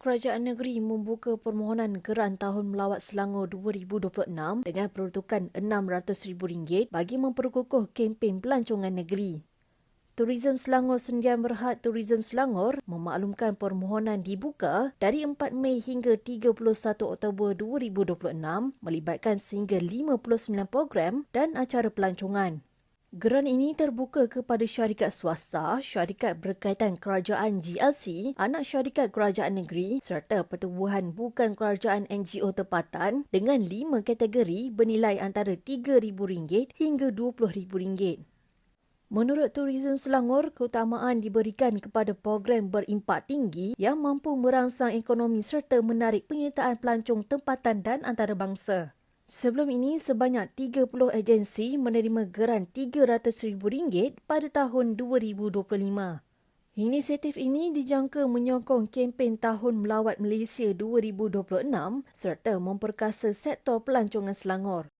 Kerajaan negeri membuka permohonan geran tahun melawat Selangor 2026 dengan peruntukan RM600,000 bagi memperkukuh kempen pelancongan negeri. Tourism Selangor Sendian Berhad Tourism Selangor memaklumkan permohonan dibuka dari 4 Mei hingga 31 Oktober 2026 melibatkan sehingga 59 program dan acara pelancongan. Geran ini terbuka kepada syarikat swasta, syarikat berkaitan kerajaan GLC, anak syarikat kerajaan negeri serta pertubuhan bukan kerajaan NGO tempatan dengan 5 kategori bernilai antara RM3,000 hingga RM20,000. Menurut Tourism Selangor, keutamaan diberikan kepada program berimpak tinggi yang mampu merangsang ekonomi serta menarik penyertaan pelancong tempatan dan antarabangsa. Sebelum ini, sebanyak 30 agensi menerima geran RM300,000 pada tahun 2025. Inisiatif ini dijangka menyokong kempen Tahun Melawat Malaysia 2026 serta memperkasa sektor pelancongan Selangor.